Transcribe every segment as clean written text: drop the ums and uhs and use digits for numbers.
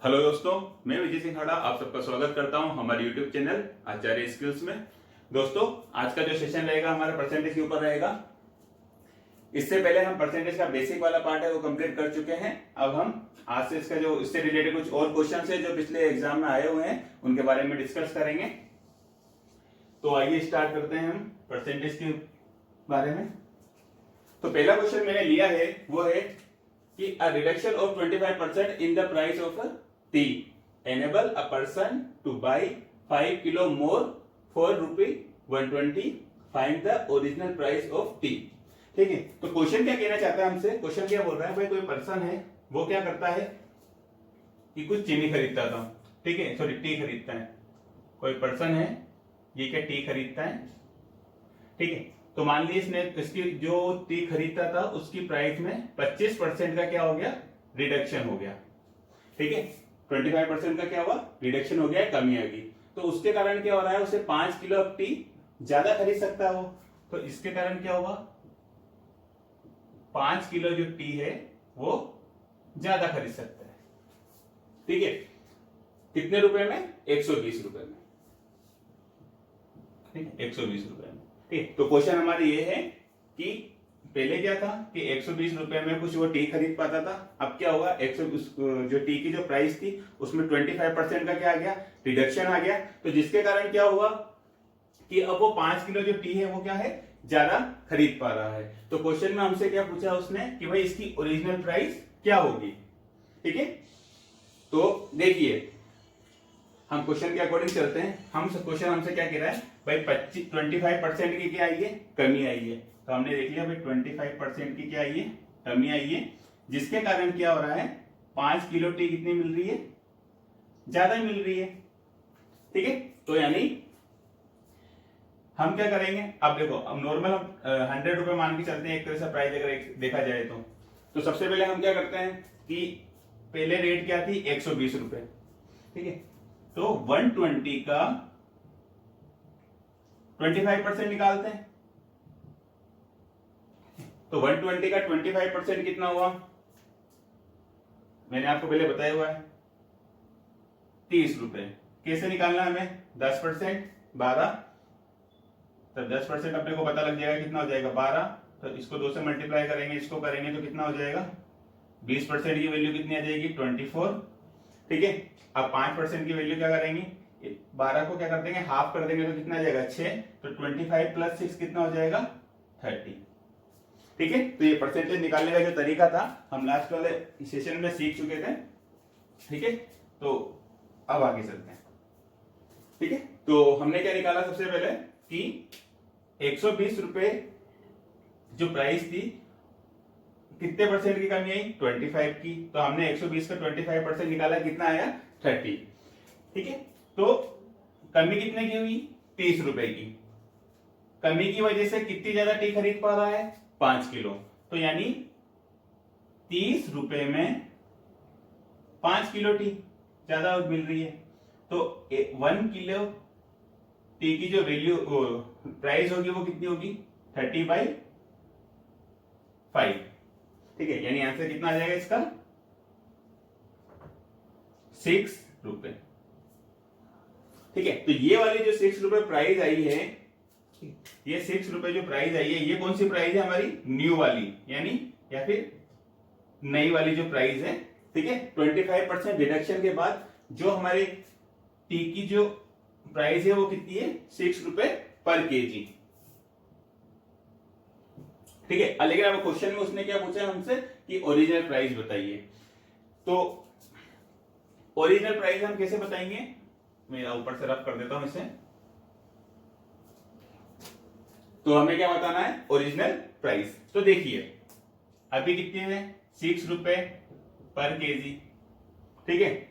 Hello दोस्तों, मैं विजय सिंह खाड़ा आप सबका स्वागत करता हूं हमारे यूट्यूब चैनल आचार्य स्किल्स में। दोस्तों, आज का जो सेशन रहेगा हमारा परसेंटेज के ऊपर रहेगा। इससे पहले हम परसेंटेज का बेसिक वाला पार्ट है वो कंप्लीट कर चुके हैं। अब हम आज से इसका जो इससे रिलेटेड कुछ और क्वेश्चन है जो पिछले एग्जाम में आए हुए हैं उनके बारे में डिस्कस करेंगे। तो आइए स्टार्ट करते हैं हम परसेंटेज के बारे में। तो पहला क्वेश्चन मैंने लिया है वो है कि a reduction of 25% in the price of tea enable a person to buy 5 kilo more for rupee 120. Find the original price of tea. ठीक है, तो क्वेश्चन क्या कहना चाहता है हमसे? क्वेश्चन क्या बोल रहा है भाई, कोई पर्सन है वो क्या करता है कि कुछ चीनी खरीदता था, ठीक है, सॉरी टी खरीदता है। कोई पर्सन है ये क्या टी खरीदता है, ठीक है। तो मान लीजिए इसने इसकी जो टी खरीदता था उसकी प्राइस में 25% का क्या हो गया, रिडक्शन हो गया, ठीक है। 25% का क्या हुआ, रिडक्शन हो गया, कमी आ गई। तो उसके कारण क्या हो रहा है, उसे 5 किलो अब टी ज्यादा खरीद सकता है वो। तो इसके कारण क्या हुआ, 5 किलो जो टी है वो ज्यादा खरीद सकता है, ठीक है। कितने रुपए में, 120 रुपए में, ठीक है, 120 रुपए में, ठीक। तो क्वेश्चन हमारे ये है कि पहले क्या था कि 120 रुपए में कुछ वो टी खरीद पाता था। अब क्या हुआ, 120 जो टी की जो प्राइस थी उसमें 25% का क्या आ गया, रिडक्शन आ गया। तो जिसके कारण क्या हुआ कि अब वो 5 किलो जो टी है वो क्या है, ज्यादा खरीद पा रहा है। तो क्वेश्चन में हमसे क्या पूछा उसने कि भाई इसकी ओरिजिनल प्राइस क्या होगी, ठीक है। तो देखिए हम क्वेश्चन के अकॉर्डिंग चलते हैं। हम क्वेश्चन हमसे क्या कह रहा है भाई, 25% की क्या आई है, कमी आई है। तो हमने देख लिया भाई 25% की क्या आई है, कमी आई है, जिसके कारण क्या हो रहा है, 5 किलो टी कितनी मिल रही है, ज्यादा मिल रही है, ठीक है। तो यानी हम क्या करेंगे, अब देखो अब नॉर्मल हम 100 रुपए मान के चलते हैं एक तरह से प्राइस अगर देखा जाए तो सबसे पहले हम क्या करते हैं कि पहले रेट क्या थी, 120 रुपए, ठीक है। तो 120 का 25% निकालते हैं। तो 120 का 25% कितना हुआ, मैंने आपको पहले बताया हुआ है 30 रुपए। कैसे निकालना है हमें, 10%, 12, तो 10% अपने को पता लग जाएगा कितना हो जाएगा, 12। तो इसको 2 से मल्टीप्लाई करेंगे, इसको करेंगे तो कितना हो जाएगा, 20% की वैल्यू कितनी आ जाएगी, 24, ठीक है। अब 5% की वैल्यू क्या करेंगे, 12 को क्या कर देंगे, हाफ कर देंगे तो कितना आ जाएगा, 6। तो 25 + 6 कितना हो जाएगा, 30, ठीक है। तो ये परसेंटेज निकालने का जो तरीका था हम लास्ट वाले सेशन में सीख चुके थे, ठीक है। तो अब आगे चलते हैं, ठीक है। तो हमने क्या निकाला सबसे पहले कि 120 रुपए जो प्राइस थी कितने परसेंट की कमी आई, 25 की। तो हमने 120 का 25% निकाला, कितना आया, 30, ठीक है। तो कमी कितने की हुई, 30 रुपए की। कमी की वजह से कितनी ज्यादा टी खरीद पा रहा है, 5 किलो। तो यानी 30 रुपए में 5 किलो टी ज्यादा मिल रही है। तो 1 किलो टी की जो वैल्यू प्राइस होगी वो कितनी होगी, 30/5, ठीक है। यानी आंसर कितना आ जाएगा इसका, 6 रुपए, ठीक है। तो ये वाली जो 6 रुपए प्राइस आई है, ये 6 रुपए जो प्राइस आई है, ये कौन सी प्राइस है हमारी, न्यू वाली, यानी या फिर नई वाली जो प्राइस है, ठीक है। 25% डिडक्शन के बाद जो हमारी टी की जो प्राइस है वो कितनी है, 6 रुपए पर केजी, ठीक है। लेकिन अब क्वेश्चन में उसने क्या पूछा हमसे कि ओरिजिनल प्राइस बताइए। तो ओरिजिनल प्राइस हम कैसे बताएंगे, मैं ऊपर से रफ कर देता हूं इसे। तो हमें क्या बताना है, ओरिजिनल प्राइस। तो देखिए अभी कितने है, 6 रुपए पर केजी, ठीक है।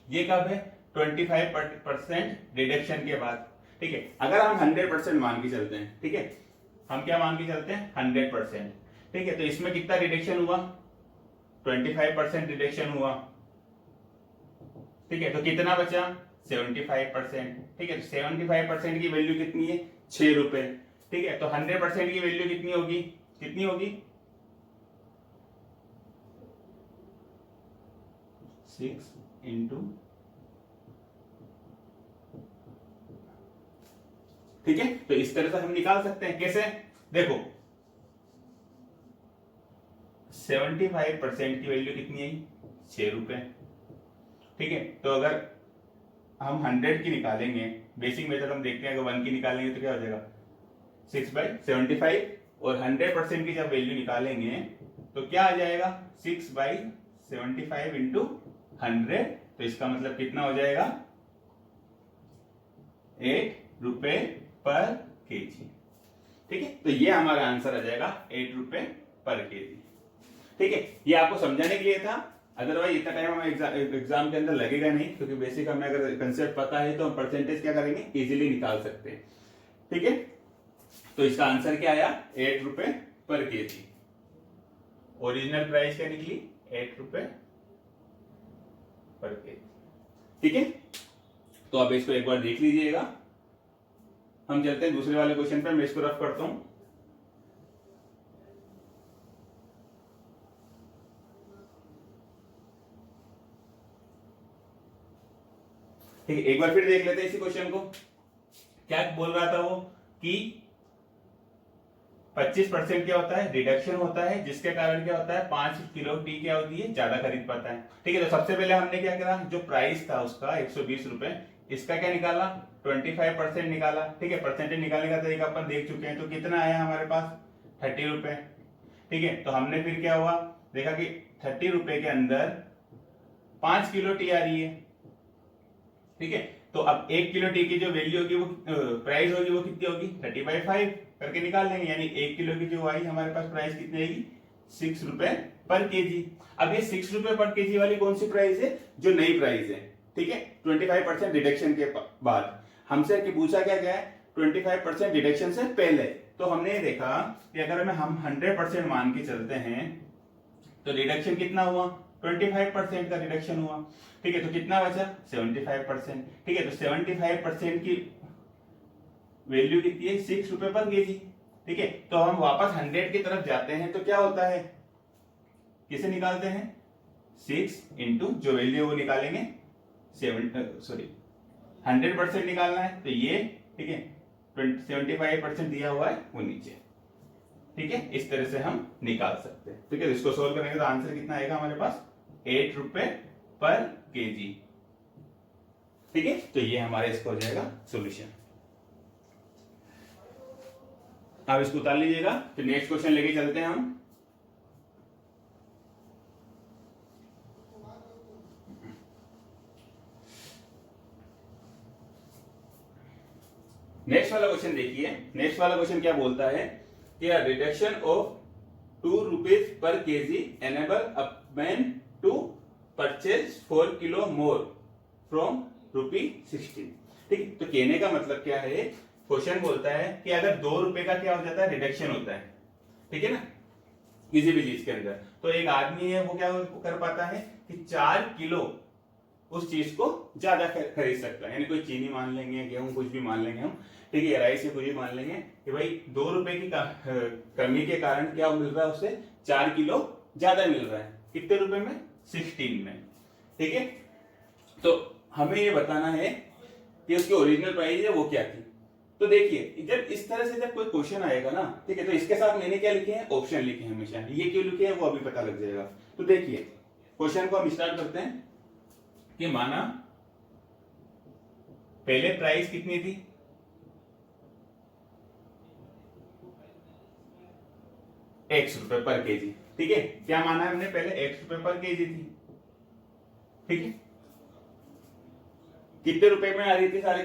ये कब है, 25% डिडक्शन के बाद, ठीक है। अगर हम 100% मान के चलते हैं, ठीक है, हम क्या मान के चलते हैं, 100%, ठीक है। तो इसमें कितना रिडक्शन हुआ, 25% रिडक्शन हुआ, ठीक है। तो कितना बचा, 75%, ठीक है। तो 75% की वैल्यू कितनी है, 6 रुपए, ठीक है। तो 100% की वैल्यू कितनी होगी, कितनी होगी, 6 इंटू, ठीक है। तो इस तरह से हम निकाल सकते हैं। कैसे? देखो 75% की वैल्यू कितनी आई? 6 रुपए, ठीक है। तो अगर हम 100 की निकालेंगे, बेसिक मेथड हम देखते हैं, अगर 1 की निकालेंगे तो क्या हो जाएगा? 6/75, और 100% की जब वैल्यू निकालेंगे तो क्या आ जाएगा? 6/75 इंटू 100। तो इसका मतलब कितना हो जाएगा? 8 रुपए पर केजी, ठीक है। तो ये हमारा आंसर आ जाएगा 8 रुपए पर केजी, ठीक है। ये आपको समझाने के लिए था, अदरवाइज इतना टाइम हमें एग्जाम के अंदर लगेगा नहीं, क्योंकि बेसिक हमें अगर कंसेप्ट पता है तो हम परसेंटेज क्या करेंगे? इजीली निकाल सकते हैं, ठीक है। तो इसका आंसर क्या आया? 8 रुपए पर केजी। ओरिजिनल प्राइस क्या निकली? 8 रुपए पर केजी, ठीक है। तो आप इसको एक बार देख लीजिएगा। हम चलते हैं दूसरे वाले क्वेश्चन पे, मैं इसको रफ करता हूं। ठीक है, एक बार फिर देख लेते हैं इसी क्वेश्चन को। क्या बोल रहा था वो कि 25% क्या होता है? रिडक्शन होता है, जिसके कारण क्या होता है? 5 किलो टी क्या होती है? ज्यादा खरीद पाता है, ठीक है। तो सबसे पहले हमने क्या करा? जो प्राइस था उसका 120 रुपए, इसका क्या निकाला? 25% निकाला, ठीक है। परसेंटेज निकालने का तरीका अपन देख चुके हैं। तो कितना आया हमारे पास? 30 रुपए, ठीक है। तो हमने फिर क्या हुआ? देखा कि 30 रुपए के अंदर 5 किलो टी आ रही है, ठीक है। तो अब 1 किलो टी की जो वैल्यू होगी, वो प्राइस होगी, वो कितनी होगी? 30/5 करके निकाल लेंगे। यानी 1 किलो की जो आई हमारे पास प्राइस कितनी आएगी? 6 रुपए पर केजी। अब ये 6 रुपए पर केजी वाली कौन सी प्राइस है? जो नई प्राइस है, ठीक है। 25% डिडक्शन के बाद हमसे कि पूछा क्या गया है? 25% डिडक्शन से पहले। तो हमने देखा कि अगर हम 100% मान के चलते हैं तो डिडक्शन कितना हुआ? 25% का रिडक्शन हुआ, ठीक है। तो कितना बचा? 75%, ठीक है। तो 75% की वैल्यू कितनी है? 6 रुपए पर केजी, ठीक है। तो हम वापस 100 की तरफ जाते हैं तो क्या होता है? किसे निकालते हैं? 6 इंटू जो वैल्यू वो निकालेंगे 100% निकालना है, तो ये, ठीक है। 75% दिया हुआ है वो नीचे, ठीक है। इस तरह से हम निकाल सकते हैं, ठीक है। इसको सोल्व करेंगे तो आंसर कितना आएगा हमारे पास? 8 रुपए पर केजी, ठीक है। तो ये हमारे इसका हो जाएगा सॉल्यूशन। आप इसको उतार लीजिएगा, फिर नेक्स्ट क्वेश्चन लेके चलते हैं हम। नेक्स्ट वाला क्वेश्चन देखिए। नेक्स्ट वाला क्वेश्चन क्या बोलता है कि reduction of 2 rupees per KG enable a man to purchase 4 kilo more from ₹16, ठीक है। तो कहने का मतलब क्या है? क्वेश्चन बोलता है कि अगर 2 रुपए का क्या हो जाता है? रिडक्शन होता है, ठीक है ना, किसी भी चीज के अंदर। तो एक आदमी है, वो क्या कर पाता है कि 4 किलो उस चीज को ज्यादा खरीद सकता है। यानी कोई चीनी मान लेंगे, गेहूं कुछ भी मान लेंगे हम, ठीक है, राइस कुछ भी मान लेंगे कि भाई 2 रुपए की कमी के कारण क्या मिल रहा है? उसे 4 किलो ज्यादा मिल रहा है। कितने रुपए में? 16 में, ठीक है। तो हमें ये बताना है कि उसकी ओरिजिनल प्राइस है वो क्या थी। तो देखिए, जब इस तरह से जब कोई क्वेश्चन आएगा ना, ठीक है, तो इसके साथ मैंने क्या लिखे हैं? ऑप्शन लिखे हैं हमेशा। ये क्यों लिखे हैं वो अभी पता लग जाएगा। तो देखिए, क्वेश्चन को हम स्टार्ट करते हैं कि माना पहले प्राइस कितनी थी? X रुपए पर केजी, ठीक है। क्या माना है हमने? पहले X रुपए पर केजी थी, ठीक है। कितने रुपए में आ रही थी सारी?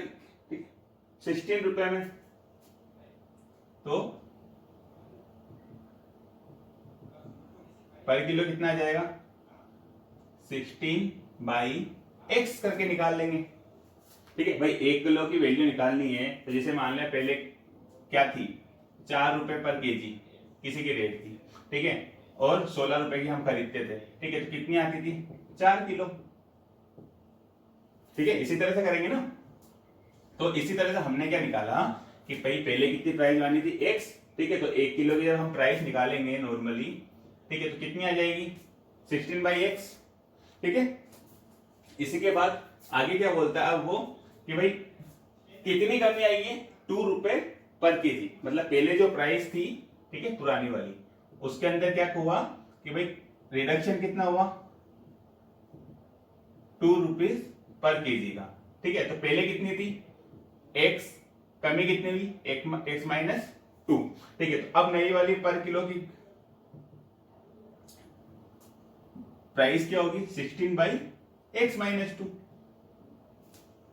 16 रुपए में। तो पर किलो कितना आ जाएगा? 16/X करके निकाल लेंगे, ठीक है। भाई 1 किलो की वैल्यू निकालनी है, तो जैसे मान लें पहले क्या थी? 4 रुपए पर केजी किसी की रेट थी, ठीक है, और 16 रुपए की हम खरीदते थे, ठीक है। तो कितनी आती थी? 4 किलो, ठीक है। इसी तरह से करेंगे ना। तो इसी तरह से हमने क्या निकाला कि भाई पहले कितनी प्राइस मानी थी? X, ठीक है। तो 1 किलो की जब हम प्राइस निकालेंगे नॉर्मली, ठीक है, तो कितनी आ जाएगी? 16/X, ठीक है। इसी के बाद आगे क्या बोलता है अब वो कि भाई कितनी कमी आई है, 2 रुपए पर केजी, मतलब पहले जो प्राइस थी, ठीक है, पुरानी वाली, उसके अंदर क्या हुआ कि भाई रिडक्शन कितना हुआ, 2 रुपीज पर केजी का, ठीक है। तो पहले कितनी थी, एक्स, कमी कितनी हुई, एक्स माइनस 2, ठीक है। तो अब नई वाली पर किलो की प्राइस क्या होगी, 16 बाई एक्स माइनस 2,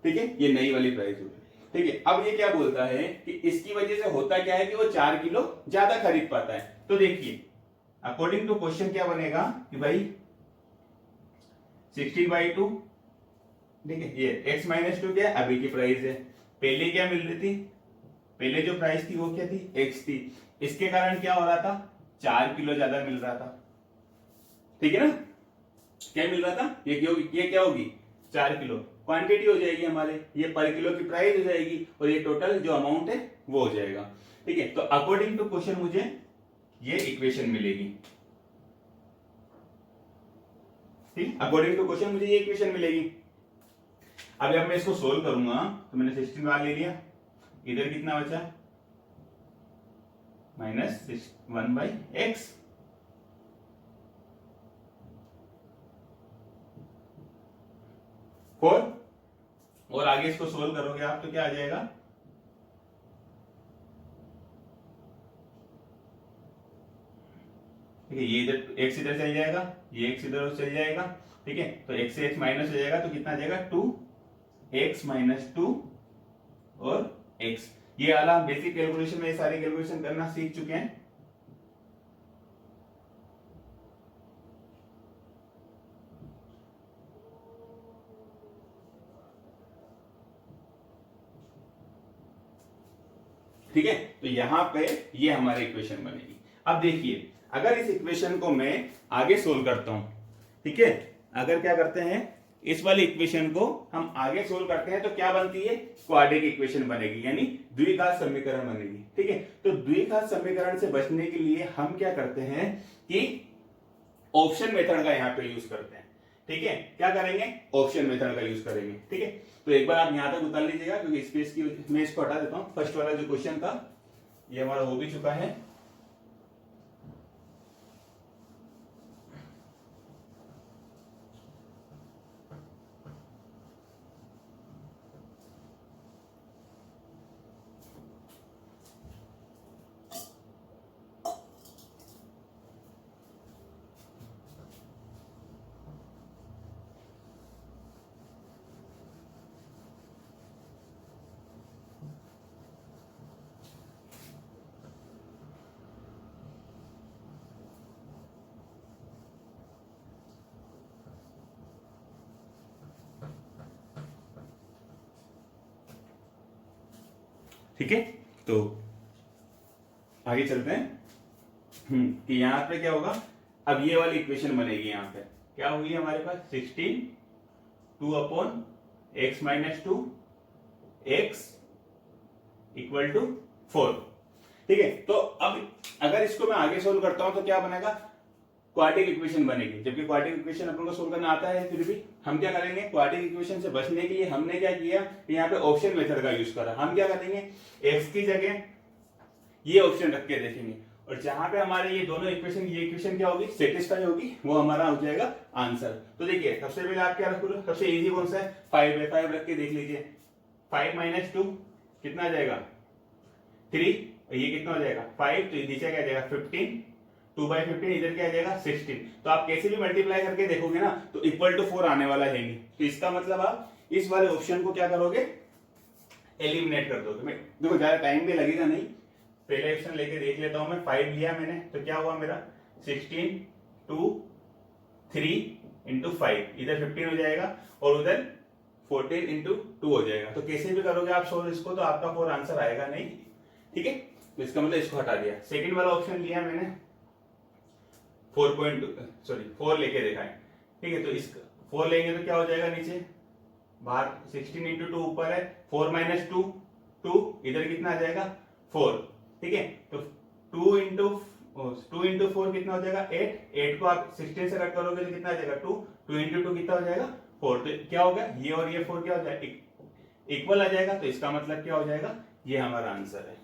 ठीक है, ये नई वाली प्राइस होगी, ठीक है। अब ये क्या बोलता है कि इसकी वजह से होता क्या है कि वो 4 किलो ज्यादा खरीद पाता है। तो देखिए अकॉर्डिंग टू क्वेश्चन क्या बनेगा कि भाई 16/2, ठीक है, ये x माइनस 2 क्या है, अभी की प्राइस है, पहले क्या मिल रही थी, पहले जो प्राइस थी वो क्या थी, x थी, इसके कारण क्या हो रहा था, 4 किलो ज्यादा मिल रहा था, ठीक है ना, क्या मिल रहा था, ये क्या होगी 4 किलो, क्वांटिटी हो जाएगी हमारे, ये पर किलो की प्राइस हो जाएगी और ये टोटल जो अमाउंट है वो हो जाएगा, ठीक है। तो अकॉर्डिंग टू क्वेश्चन मुझे ये इक्वेशन मिलेगी, ठीक, अकॉर्डिंग टू क्वेश्चन मुझे ये इक्वेशन मिलेगी। अब जब मैं इसको सोल्व करूंगा तो मैंने 16 बार ले लिया, इधर कितना बचा, -1/x, और आगे इसको सोल्व करोगे आप तो क्या आ जाएगा, ठीक है, ये इधर x इधर चल जाएगा, ये x इधर चल जाएगा, ठीक है। तो x से x माइनस हो जाएगा तो कितना आ जाएगा, 2x माइनस 2 और x। ये वाला बेसिक कैलकुलेशन में ये सारी कैलकुलेशन करना सीख चुके हैं। ठीक है, तो यहां पे ये हमारी इक्वेशन बनेगी। अब देखिए अगर इस इक्वेशन को मैं आगे सोल्व करता हूं, ठीक है, अगर क्या करते हैं इस वाली इक्वेशन को हम आगे सोल्व करते हैं तो क्या बनती है, क्वाड्रेटिक इक्वेशन बनेगी, यानी द्विघात समीकरण बनेगी, ठीक है। तो द्विघात समीकरण से बचने के लिए हम क्या करते हैं कि ऑप्शन मेथड का यहां पे यूज करते हैं, ठीक है। क्या करेंगे, ऑप्शन मेथड का यूज करेंगे, ठीक है। तो एक बार आप यहां तक उतार लीजिएगा क्योंकि स्पेस की मैं इसको हटा देता हूं। फर्स्ट वाला जो क्वेश्चन था ये हमारा हो भी चुका है, ठीक है। तो आगे चलते हैं कि यहां पे क्या होगा, अब ये वाली इक्वेशन बनेगी, यहां पे क्या होगी हमारे पास 16 2/x minus 2 x equal to 4, ठीक है। तो अब अगर इसको मैं आगे सोल्व करता हूं तो क्या बनेगा, क्वाड्रेटिक इक्वेशन बनेगी, जबकि क्वाड्रेटिक इक्वेशन अपन को सोल्व करना आता है, फिर भी हम क्या करेंगे, क्वाड्रेटिक इक्वेशन से बचने के लिए हमने क्या किया, यहाँ पे ऑप्शन मेथड का यूज करा। हम क्या करेंगे, x की जगह ये ऑप्शन रख के देखेंगे और जहां पे हमारे ये दोनों इक्वेशन, ये इक्वेशन क्या होगी, सेटिस्फाई होगी, वो हमारा हो जाएगा आंसर। तो देखिए सबसे पहले आप क्या रखोगे, सबसे इजी कौन सा है, 5 है, 5 रख के देख लीजिए, 5 माइनस 2 कितना आ जाएगा 3, ये कितना हो जाएगा 5, तो नीचे क्या आ जाएगा 15, 2/15 इधर क्या आ जाएगा 16। तो आप कैसे भी मल्टीप्लाई करके देखोगे ना तो इक्वल टू 4 आने वाला है नहीं, तो इसका मतलब आप इस वाले ऑप्शन को क्या करोगे, एलिमिनेट कर दोगे। मैं देखो ज्यादा टाइम भी लगेगा नहीं, पहले ऑप्शन लेके देख लेता हूं मैं, 5 लिया मैंने तो क्या हुआ मेरा 16 2 3 इंटू 5, इधर 15 हो जाएगा और उधर 14 इंटू 2 हो जाएगा। तो कैसे भी करोगे आप सोल्व इसको तो आपका 4 आंसर आएगा नहीं, ठीक है। तो इसका मतलब इसको हटा दिया। सेकंड वाला ऑप्शन लिया मैंने 4 लेके देखा है, ठीक है। तो इसका 4 लेंगे तो क्या हो जाएगा, नीचे बाहर 16 इंटू 2 ऊपर है, 4 माइनस 2 2, इधर कितना आ जाएगा 4, ठीक है। तो 2 इंटू टू इंटू फोर कितना हो जाएगा 8, 8 को आप 16 से कट करोगे तो कितना आ जाएगा 2, 2 इंटू 2 कितना हो जाएगा 4। तो क्या हो गया, ये और ये 4 क्या हो जाएगा इक्वल आ जाएगा। तो इसका मतलब क्या हो जाएगा, ये हमारा आंसर है।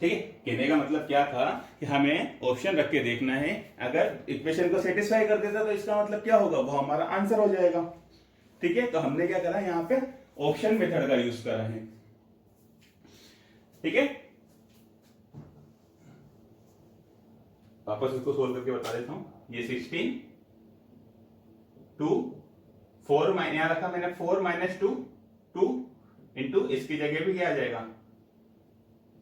ठीक है, कहने का मतलब क्या था कि हमें ऑप्शन रख के देखना है, अगर इक्वेशन को सेटिस्फाई कर देता तो इसका मतलब क्या होगा, वो हमारा आंसर हो जाएगा। ठीक है, तो हमने क्या करा यहाँ पे ऑप्शन मेथड का यूज करा है। ठीक है, वापस इसको सोल्व करके बता देता हूं। ये 16 2 4 यहां रखा मैंने 4 माइनस 2 2 इंटू इसकी जगह भी क्या आ जाएगा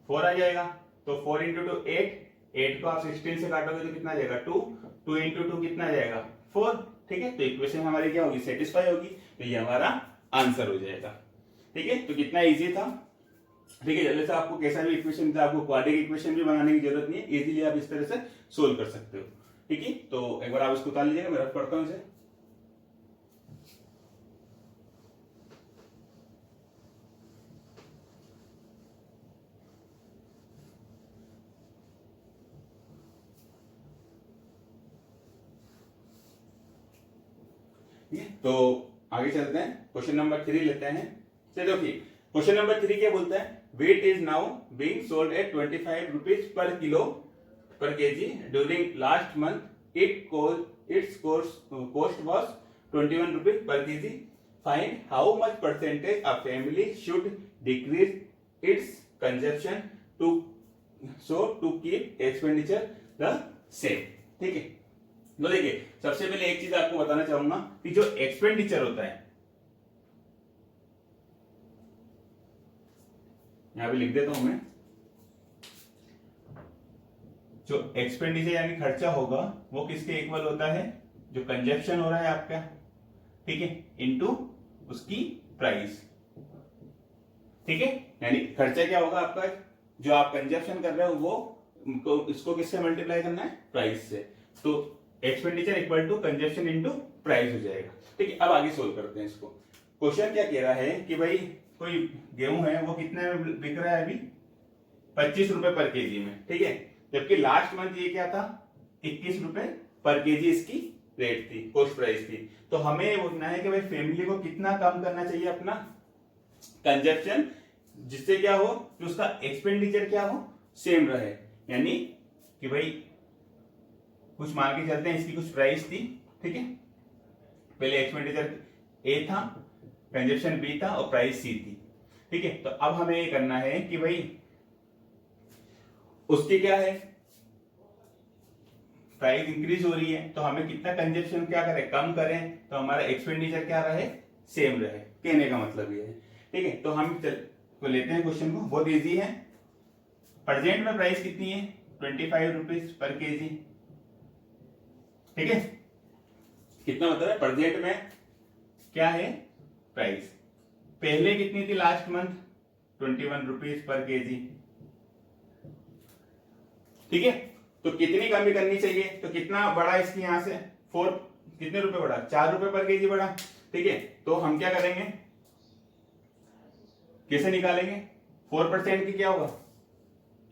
4 आ जाएगा। तो 4 इंटू 2 8, 8 को आप 16 से काटोगे तो कितना आ जाएगा 2, 2 इंटू 2 कितना आ जाएगा 4। ठीक है, तो इक्वेशन हमारी क्या होगी, सेटिस्फाई होगी, तो ये हमारा आंसर हो जाएगा। ठीक है, तो कितना इजी था। ठीक है, जल्दी से आपको कैसा भी इक्वेशन था, आपको क्वाड्रेटिक इक्वेशन भी बनाने की जरूरत नहीं है, इजीली आप इस तरह से सोल्व कर सकते हो। ठीक है, तो एक बार आप इसको उतार लीजिएगा, मैं पढ़ता हूं इसे। तो आगे चलते हैं, क्वेश्चन नंबर 3 लेते हैं। चलो देखिए, क्वेश्चन नंबर 3 क्या बोलता है, wheat is now being sold at 25 rupees per kilo per kg during last month its cost was 21 rupees per kg. Find how much percentage a family should decrease its consumption to keep expenditure the same. ठीक है, तो देखिए सबसे पहले एक चीज आपको बताना चाहूंगा कि जो एक्सपेंडिचर होता है, यहां पे लिख देता हूं मैं, जो एक्सपेंडिचर यानी खर्चा होगा वो किसके इक्वल होता है, जो कंजप्शन हो रहा है आपका, ठीक है, इनटू उसकी प्राइस। ठीक है, यानी खर्चा क्या होगा आपका, जो आप कंजप्शन कर रहे हो वो इसको किससे मल्टीप्लाई करना है, प्राइस से। तो expenditure equal to consumption into price हो जाएगा। ठीक है, अब आगे सोल्व करते हैं इसको। क्वेश्चन क्या कह रहा है कि भाई कोई गेहूं है वो कितने में बिक रहा है अभी 25 रुपए पर केजी में। ठीक है, जबकि लास्ट मंथ ये क्या था 21 रुपए पर केजी इसकी रेट थी, कॉस्ट प्राइस थी। तो हमें ये बोलना है कि भाई फैमिली को कितना कम करना चाहिए अपना कंजप्शन, जिससे क्या हो कि उसका एक्सपेंडिचर क्या हो, सेम रहे। यानी कि भाई कुछ मान के चलते हैं, इसकी कुछ प्राइस थी, ठीक है, पहले एक्सपेंडिचर ए था, कंजप्शन बी था और प्राइस सी थी। ठीक है, तो अब हमें ये करना है कि भाई उसकी क्या है, प्राइस इंक्रीज हो रही है, तो हमें कितना कंजप्शन क्या करें, कम करें, तो हमारा एक्सपेंडिचर क्या रहे, सेम रहे। कहने का मतलब ये है। ठीक है, तो हम तो लेते हैं क्वेश्चन को, बहुत इजी है। प्रेजेंट में प्राइस कितनी है 25 रुपीज पर केजी। ठीक है, कितना मतलब है, प्रेजेंट में क्या है प्राइस, पहले कितनी थी last month 21 rupees per KG. ठीक है, तो कितनी कमी करनी चाहिए, तो कितना बढ़ा इसकी यहां से 4, कितने रुपए बढ़ा, 4 रुपए पर केजी बढ़ा। ठीक है, तो हम क्या करेंगे, कैसे निकालेंगे, 4% की क्या होगा,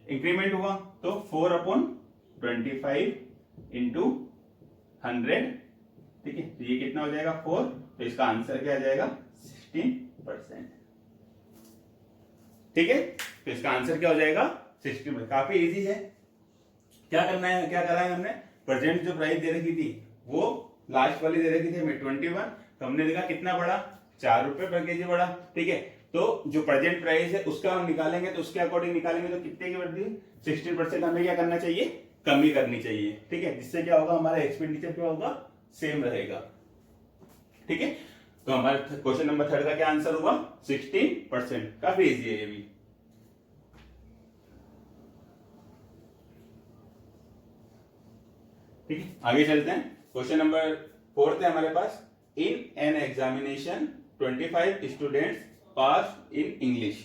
इंक्रीमेंट हुआ, तो 4/25 इंटू 100। ठीक है, तो ये कितना हो जाएगा 4, तो इसका आंसर क्या आ जाएगा 16%। ठीक है, तो इसका आंसर क्या हो जाएगा 16%। काफी इजी है। क्या करना है, क्या करा है हमने, प्रेजेंट जो प्राइस दे रखी थी वो लास्ट वाली दे रखी थी हमें 21, तो हमने देखा कितना बढ़ा 4 रुपए पर केजी बढ़ा। ठीक है, तो जो प्रेजेंट प्राइस है उसका हम निकालेंगे, तो उसके अकॉर्डिंग निकालेंगे, तो कितने की बढ़ती है 16%। हमें क्या करना चाहिए, कमी करनी चाहिए। ठीक है, जिससे क्या होगा, हमारा एक्सपेंडिचर क्या होगा, सेम रहेगा। ठीक है, तो हमारे क्वेश्चन नंबर 3 का क्या आंसर हुआ 16%। काफी इजी है ये भी। ठीक है, आगे चलते हैं। क्वेश्चन नंबर 4 है हमारे पास, in an examination 25 students pass in English,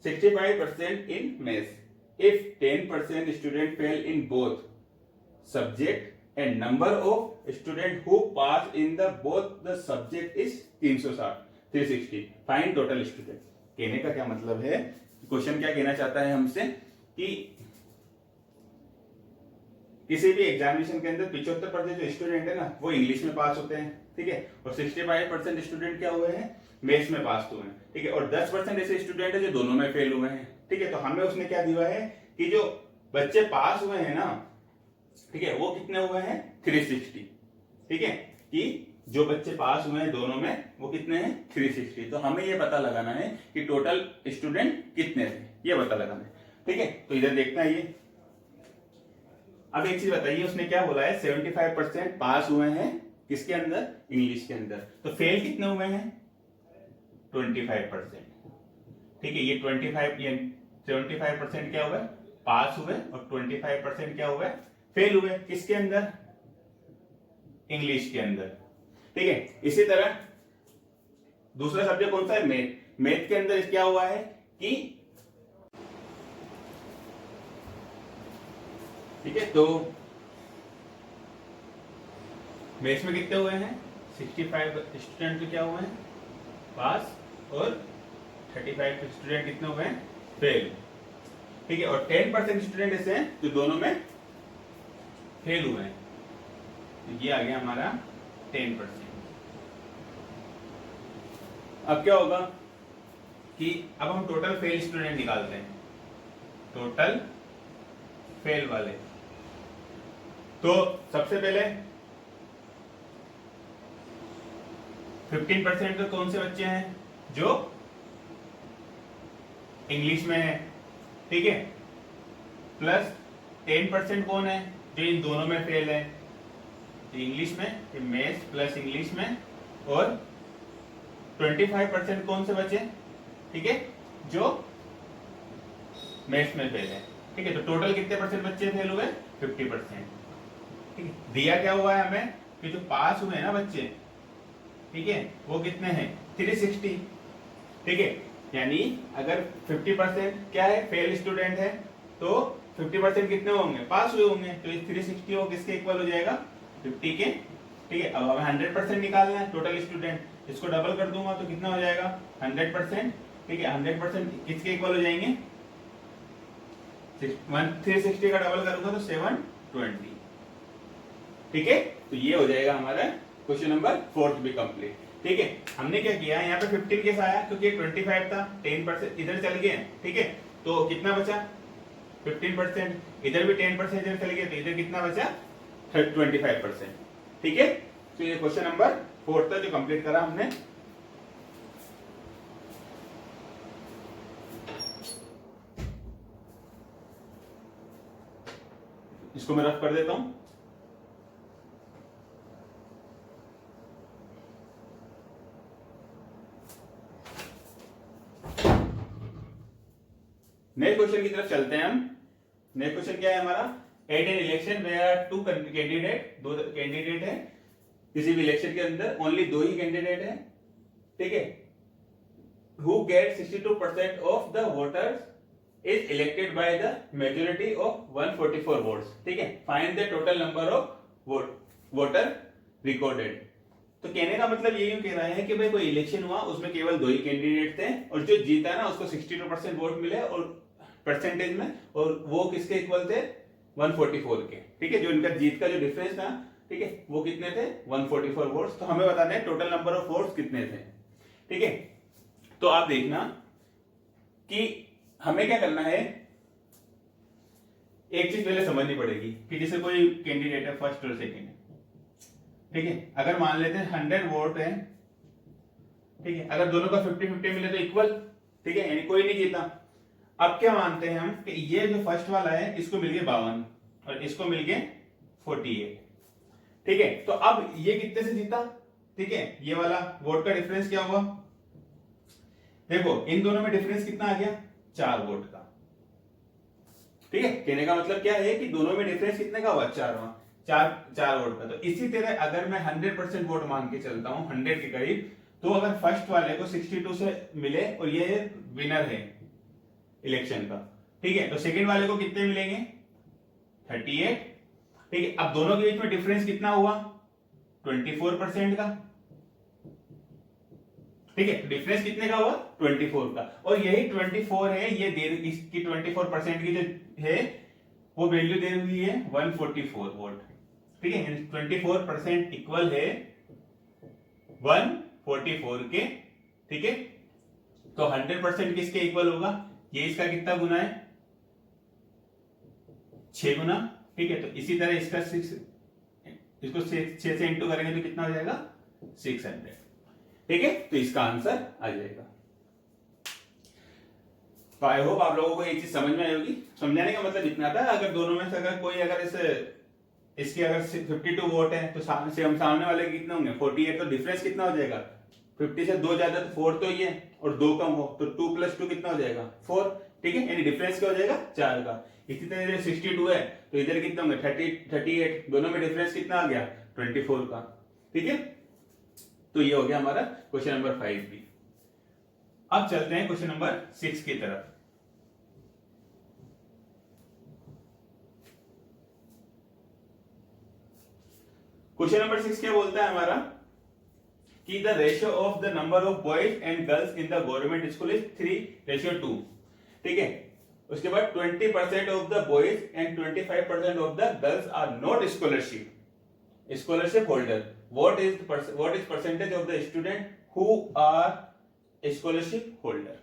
65% in maths. If 10% student fail in both subject and number of student who pass in the both the subject is 360. Find total student. कहने का क्या मतलब है, question क्या कहना चाहता है हमसे कि किसी भी एग्जामिनेशन के अंदर 75% जो स्टूडेंट है ना वो इंग्लिश में पास होते हैं, ठीक है, और 65% स्टूडेंट क्या हुए हैं, मैथ्स में पास हुए हैं, ठीक है, और 10% ऐसे स्टूडेंट है जो दोनों में फेल हुए हैं, ठीक है। तो हमें उसने क्या दिया है कि जो बच्चे पास हुए हैं ना, ठीक है, वो कितने हुए हैं, 360, ठीक है, कि जो बच्चे पास हुए हैं दोनों में वो कितने हैं, 360। तो हमें ये पता लगाना है कि टोटल स्टूडेंट कितने थे, ये पता लगाना है, ठीक है। तो इधर देखना है ये। अब एक चीज बताइए, उसने क्या बोला है, 75% पास हुए हैं किसके अंदर, इंग्लिश के अंदर, तो फेल कितने हुए हैं, 25%, ठीक है। ये 75% क्या हुआ, पास हुए, और 25% क्या हुए, फेल हुए, किसके अंदर, इंग्लिश के अंदर, ठीक है। इसी तरह दूसरा सब्जेक्ट कौन सा है, मैथ। मैथ के अंदर क्या हुआ है कि, ठीक है, तो मैथ्स में कितने हुए हैं, 65 स्टूडेंट तो क्या हुए हैं, पास, और 35 स्टूडेंट कितने हुए हैं, फेल, ठीक है, और 10% स्टूडेंट ऐसे हैं जो दोनों में फेल हुए हैं, तो ये आ गया हमारा 10%। अब क्या होगा कि अब हम टोटल फेल स्टूडेंट निकालते हैं, टोटल फेल वाले। तो सबसे पहले 15% तो कौन से बच्चे हैं, जो इंग्लिश में है, ठीक है, प्लस 10% कौन है, जो इन दोनों में फेल है, इंग्लिश में, मैथ्स प्लस इंग्लिश में, और 25% कौन से बचे, ठीक है, जो मैथ्स में फेल है, ठीक है। तो टोटल कितने परसेंट बच्चे फेल हुए, 50%, ठीक है। दिया क्या हुआ है हमें कि जो पास हुए हैं ना बच्चे, ठीक है, वो कितने हैं, 360, ठीक है। यानी अगर 50% क्या है, फेल स्टूडेंट है, तो 50% कितने होंगे, पास हुए होंगे, तो इस 360 वो किसके इक्वल हो जाएगा, 50 के, ठीक है। अब हमें 100% निकालना है टोटल स्टूडेंट, इसको डबल कर दूंगा तो कितना हो जाएगा, 100%, ठीक है। 100% किसके इक्वल हो जाएंगे, 360 का डबल करूंगा तो 720, ठीक है। तो ये हो जाएगा हमारा क्वेश्चन नंबर 4 भी कंप्लीट, ठीक है। हमने क्या किया, यहाँ पे 15 कैसे आया, क्योंकि 25 था, 10% इधर चल गए, ठीक है, तो कितना बचा, 15%, इधर भी 10% इधर चल गए, तो इधर कितना बचा, 25%, ठीक है। तो ये क्वेश्चन नंबर 4 था जो कंप्लीट करा हमने। इसको मैं रफ कर देता हूं। नेक्स्ट क्वेश्चन की तरफ चलते हैं हम। नेक्स्ट क्वेश्चन क्या है हमारा, at an election where two candidate, दो कैंडिडेट है किसी भी इलेक्शन के अंदर, ओनली दो ही कैंडिडेट है, ठीक है, who get 62% of the voters is elected by the majority of 144 votes, ठीक है। Find the total number of voter recorded. तो कहने का मतलब ये यूं कह रहा है कि भाई कोई इलेक्शन हुआ, उसमें केवल दो ही कैंडिडेट थे, और जो जीता ना उसको 62% वोट मिले, और परसेंटेज में, और वो किसके इक्वल थे, 144 के, ठीक है। जो इनका जीत का जो डिफरेंस था, ठीक है, वो कितने थे, 144 वोट्स। तो हमें बताना है टोटल नंबर ऑफ वोट्स कितने थे, ठीक है। तो आप देखना कि हमें क्या करना है, एक चीज पहले समझनी पड़ेगी कि जैसे कोई कैंडिडेट है फर्स्ट और सेकंड, ठीक है, अगर मान लेते हैं 100 वोट है, ठीक है, अगर दोनों का 50-50 मिले तो इक्वल, ठीक है, यानी कोई नहीं जीता। अब क्या मानते हैं हम कि ये जो फर्स्ट वाला है इसको मिल गए 52 और इसको मिल गए 48, ठीक है। तो अब ये कितने से जीता, ठीक है, ये वाला वोट का डिफरेंस क्या हुआ, देखो इन दोनों में डिफरेंस कितना आ गया, 4 वोट का, ठीक है। कहने का मतलब क्या है कि दोनों में डिफरेंस कितने का हुआ, 4 वोट का। तो इसी तरह अगर मैं 100% वोट मान के चलता हूं, 100 के करीब, तो अगर फर्स्ट वाले को 62 से मिले और ये विनर है इलेक्शन का, ठीक है, तो सेकंड वाले को कितने मिलेंगे, 38, ठीक है। अब दोनों के बीच में डिफरेंस कितना हुआ, 24% का, ठीक है। डिफरेंस कितने का हुआ, 24 का, और यही 24 है, ये इसकी 24% की जो है वो वैल्यू दे हुई है 144 वोल्ट, ठीक है, 24% इक्वल है 144 के, ठीक है। तो 100% किसके इक्वल होगा, ये इसका कितना गुना है, 6 गुना, ठीक है। तो इसी तरह इसका 6, इसको 6 से इंटू करेंगे तो कितना हो जाएगा 600, ठीक है। तो इसका आंसर आ जाएगा। तो आई होप आप लोगों को ये चीज समझ में आई होगी। समझाने का मतलब इतना था, अगर दोनों में से अगर कोई अगर इसकी अगर 52 वोट है तो सामने से हम सामने वाले के कितने होंगे 48, तो डिफरेंस कितना हो जाएगा, 50 से 2 ज्यादा तो 4 तो ही है, और 2 कम हो तो 2 + 2 कितना हो जाएगा 4, ठीक है। यानी डिफरेंस क्या हो जाएगा 4 का। इसी तरह 62 है तो इधर कितना होंगे 38, दोनों में डिफरेंस कितना आ गया 24 का, ठीक है। तो ये हो गया हमारा क्वेश्चन नंबर 5 भी। अब चलते हैं क्वेश्चन नंबर 6 की तरफ। क्वेश्चन नंबर 6 क्या बोलता है हमारा कि the ratio of the number of boys and girls in the government school is 3:2, ठीक है। उसके बाद 20% of the boys and 25% of the girls are not scholarship holder. What is percentage of the student who are scholarship holder.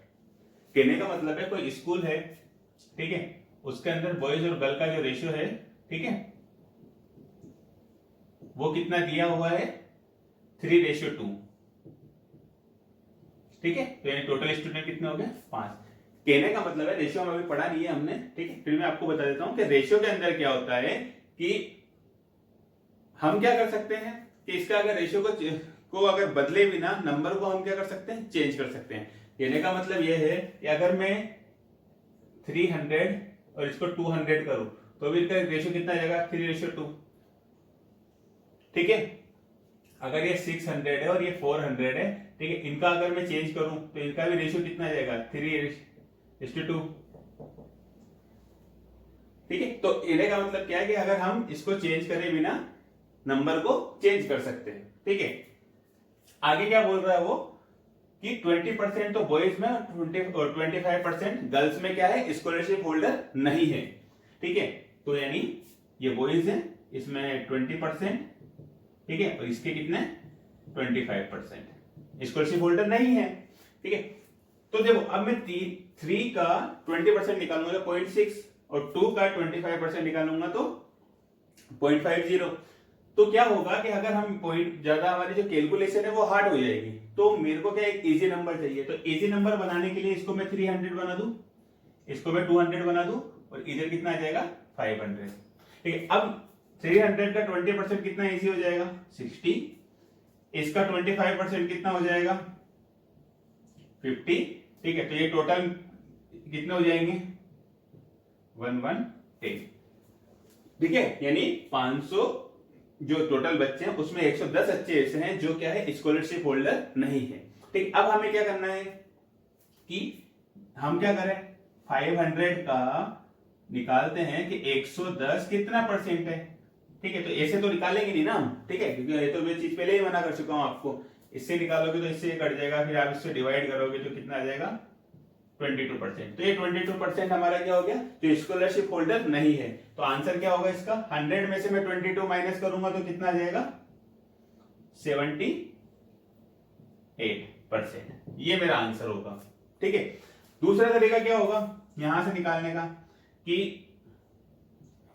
कहने का मतलब है कोई school है, ठीक है, उसके अंदर बॉयज और गर्ल का जो रेशियो है, ठीक है, वो कितना दिया हुआ है 3:2, ठीक है। तो यानी टोटल स्टूडेंट कितने हो गए 5। कहने का मतलब है, रेशियो में अभी पढ़ा नहीं है हमने, ठीक है, फिर मैं आपको बता देता हूं कि रेशियो के अंदर क्या होता है कि हम क्या कर सकते हैं कि इसका अगर रेशियो को अगर बदले बिना नंबर को हम क्या कर सकते हैं चेंज कर सकते हैं। कहने का मतलब यह है कि अगर मैं 300 और इसको 200 करूं तो भी इसका रेशियो कितना आ जाएगा 3:2, ठीक है। अगर ये 600 है और ये 400 है, ठीक है, इनका अगर मैं चेंज करूं तो इनका भी रेशियो कितना आ जाएगा 3:2, ठीक है। तो इन्हें का मतलब क्या है कि अगर हम इसको चेंज करे बिना नंबर को चेंज कर सकते हैं, ठीक है। आगे क्या बोल रहा है वो कि 20% तो बॉयज में और 25% गर्ल्स में क्या है स्कॉलरशिप होल्डर नहीं है, ठीक है। तो यानी ये बॉयज है, इसमें 20%, ठीक है, और इसके कितने 25% स्कॉलरशिप होल्डर नहीं है, ठीक है। तो देखो अब मैं 3 का 20% निकालूंगा तो 0.6 और 2 का 25% निकालूंगा तो 0.50। तो क्या होगा कि अगर हम पॉइंट ज्यादा हमारी जो कैलकुलेशन है वो हार्ड हो जाएगी, तो मेरे को क्या एक इजी नंबर चाहिए। तो इजी नंबर बनाने के लिए इसको मैं 300 बना दूं, इसको मैं 200 बना दूं, और इधर कितना आ जाएगा 500, ठीक है। अब 300 का 20% कितना इजी हो जाएगा 60, इसका 25% कितना हो जाएगा 50, ठीक है। तो ये टोटल कितने हो जाएंगे 1110, ठीक है। यानी 500 जो टोटल बच्चे हैं उसमें 110 बच्चे ऐसे हैं जो क्या है स्कॉलरशिप होल्डर नहीं है, ठीक। अब हमें क्या करना है कि हम क्या करें 500 का निकालते हैं कि 110 कितना परसेंट है, ठीक है। तो ऐसे तो निकालेंगे नहीं ना हम, ठीक है, क्योंकि ये तो मैं चीज पहले ही मना कर चुका हूं आपको। इससे निकालोगे तो इससे कट जाएगा, फिर आप इससे डिवाइड करोगे तो कितना आ जाएगा 22%। तो ये 22% हमारा क्या हो गया जो स्कॉलरशिप होल्डर नहीं है। तो आंसर क्या होगा इसका 100 में से मैं 22 माइनस करूंगा तो कितना आ जाएगा 78%। ये मेरा आंसर होगा, ठीक है। दूसरा तरीका क्या होगा यहां से निकालने का कि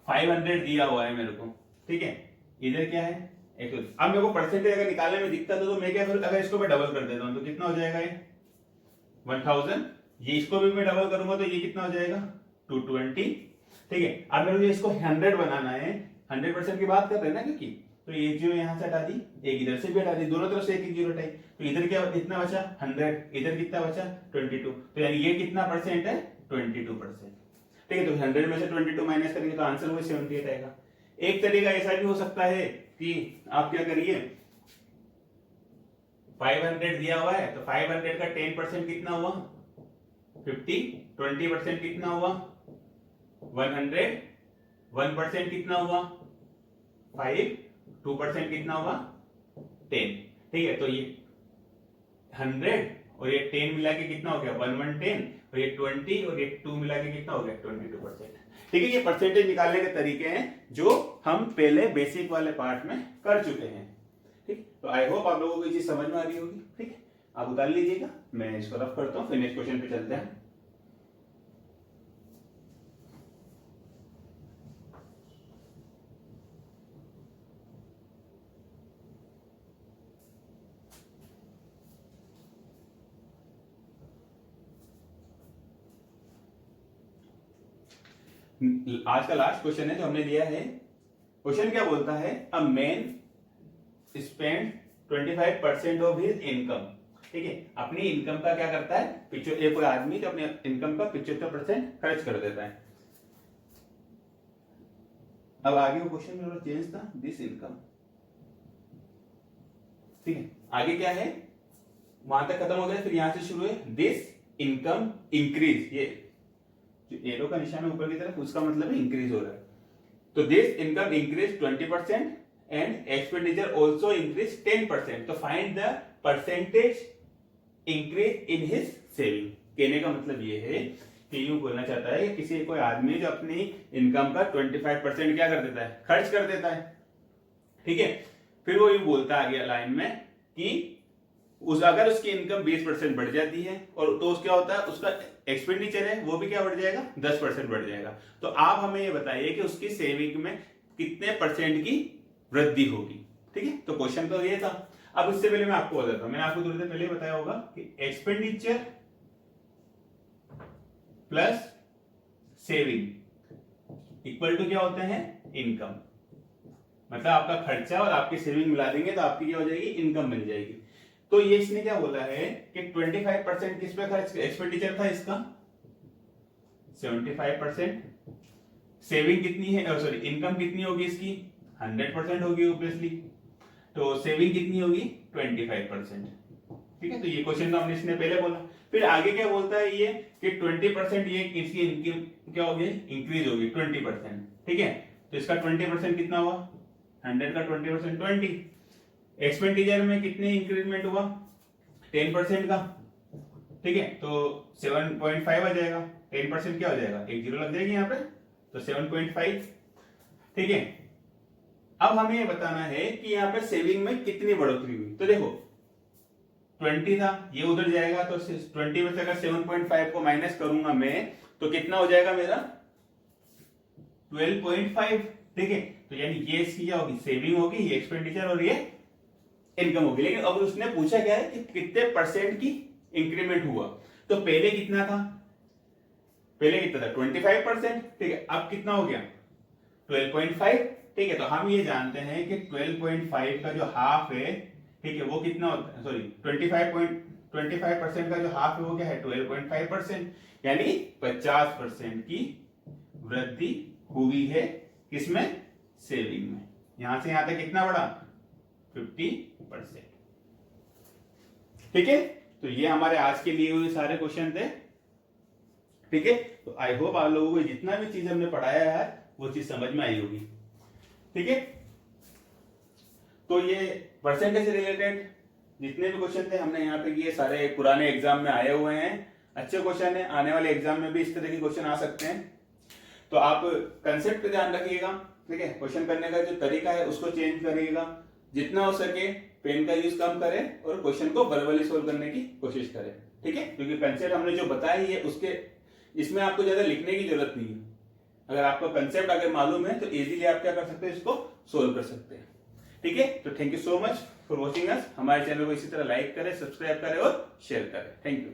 500 दिया हुआ है मेरे को, ठीक है, इधर क्या है अब मेरे को परसेंटेज अगर निकालने में दिक्कत है तो मैं क्या करूं, अगर इसको मैं डबल कर देता हूं तो कितना हो जाएगा ये 1000, ये इसको भी मैं डबल करूंगा तो ये कितना हो जाएगा 220, ठीक है। अब मेरे को इसको 100 बनाना है, 100% की बात कर रहे हैं ना, क्योंकि तो ये जीरो यहां से हटा दी, एक इधर से भी हटा दी, दोनों तरफ से एक जीरो हटाई, तो इधर क्या इतना बचा 100, इधर कितना बचा 22, तो यानी ये कितना परसेंट है 22%, ठीक है। तो 100 में से 22 माइनस करेंगे तो आंसर वही 78 आएगा। एक तरीका ऐसा भी हो सकता है कि आप क्या करिए 500 दिया हुआ है तो 500 का 10% कितना हुआ 50, 20% कितना हुआ 100, 1% कितना हुआ 5, 2% कितना हुआ 10, ठीक है। तो ये 100 और ये 10 मिला के कितना हो गया 1110, और ये 20 और ये 2 मिला के कितना हो गया 22%। ठीक है, ये परसेंटेज निकालने के तरीके हैं जो हम पहले बेसिक वाले पार्ट में कर चुके हैं। ठीक, तो आई होप आप लोगों को ये चीज समझ में आ रही होगी। ठीक है, आप उतार लीजिएगा, मैं इसको रफ करता हूँ, फिर नेक्स्ट क्वेश्चन पे चलते हैं। आज का लास्ट क्वेश्चन है जो हमने लिया है। क्वेश्चन क्या बोलता है, a man spend 25% of his income. ठीक है, अपनी इनकम का क्या करता है, एक कोई आदमी जो अपने इनकम का 75% खर्च कर देता है। अब आगे वो क्वेश्चन में चेंज था, दिस इनकम। ठीक है, आगे क्या है, वहां तक खत्म हो गया, फिर यहां से शुरू है, दिस इनकम इंक्रीज। ये जो एरो का निशान है ऊपर की तरफ, उसका मतलब है इंक्रीज हो रहा है। तो this income increase 20% and expenditure also increase 10%। तो find the percentage increase in his saving. कहने का मतलब ये है कि यूं बोलना चाहता है कि किसी कोई आदमी जो अपनी इनकम का 25% क्या कर देता है, खर्च कर देता है। ठीक है, फिर वो यूं बोलता है आगे लाइन में कि अगर उसकी इनकम 20% बढ़ जाती है और तो क्या होता है, उसका एक्सपेंडिचर है वो भी क्या बढ़ जाएगा, 10% बढ़ जाएगा। तो आप हमें ये बताइए कि उसकी सेविंग में कितने परसेंट की वृद्धि होगी। ठीक है, तो क्वेश्चन तो ये था। अब इससे पहले मैं आपको बताता हूं, मैंने आपको थोड़ी देर पहले बताया होगा कि expenditure plus saving equal to क्या होते हैं, इनकम। मतलब आपका खर्चा और आपकी सेविंग मिला देंगे तो आपकी क्या हो जाएगी, इनकम मिल जाएगी। तो ये इसने क्या बोला है कि 25% किस पे खर्च, एक्सपेंडिचर था इसका 75%, सेविंग कितनी है, सॉरी इनकम कितनी होगी इसकी 100% होगी ऑब्वियसली, तो सेविंग कितनी होगी 25%। ठीक है, तो ये क्वेश्चन तो हमने इसने पहले बोला। फिर आगे क्या बोलता है ये कि 20% ये इसकी इनकम क्या होगी, इंक्रीज होगी 20%। ठीक है, तो इसका 20% कितना हुआ, 100 का 20% 20। एक्सपेंडिचर में कितने इंक्रीजमेंट हुआ, 10% का। ठीक है, तो 7.5 आ जाएगा, 10% क्या हो जाएगा, एक जीरो लग जाएगी यहाँ पे, तो 7.5। ठीक है, अब हमें ये बताना है कि यहाँ पे सेविंग में कितनी बढ़ोतरी हुई। तो देखो 20 था, ये उधर जाएगा, तो 20 में से अगर 7.5 को माइनस करूंगा मैं तो कितना हो जाएगा मेरा 12.5। ठीक है, तो यानी ये इसकी क्या होगी, सेविंग होगी, ये एक्सपेंडिचर और ये इनकम होगी। लेकिन अब उसने पूछा क्या है कि कितने परसेंट की इंक्रीमेंट हुआ। तो पहले कितना था, पहले कितना था 25%। ठीक है, अब कितना हो गया 12.5। ठीक है, तो हम ये जानते हैं कि 12.5 का जो हाफ है, ठीक है, वो कितना होता है, सॉरी 25% का जो हाफ है वो क्या है 12.5%, यानी 50% की वृद्धि हुई है किसमें, सेविंग में। यहां से यहां तक कितना बढ़ा 50%। ठीक है, तो ये हमारे आज के लिए हुए सारे क्वेश्चन थे। ठीक है, तो आई होप आप लोगों को जितना भी चीज हमने पढ़ाया है वो चीज समझ में आई होगी। ठीक है, तो ये परसेंटेज से रिलेटेड जितने भी क्वेश्चन थे हमने यहाँ पे किए, सारे पुराने एग्जाम में आए हुए हैं, अच्छे क्वेश्चन है। आने वाले एग्जाम में भी इस तरह के क्वेश्चन आ सकते हैं, तो आप कंसेप्ट पे ध्यान रखिएगा। ठीक है, क्वेश्चन करने का जो तरीका है उसको चेंज करिएगा, जितना हो सके पेन का यूज कम करें और क्वेश्चन को वर्बली सोल्व करने की कोशिश करें। ठीक है, क्योंकि कंसेप्ट हमने जो बताया है उसके इसमें आपको ज्यादा लिखने की जरूरत नहीं है। अगर आपको कंसेप्ट अगर मालूम है तो इजीली आप क्या कर सकते हैं, इसको सोल्व कर सकते हैं। ठीक है, तो thank you so much for watching us. हमारे चैनल को इसी तरह लाइक करें, सब्सक्राइब करें और शेयर करें। Thank you.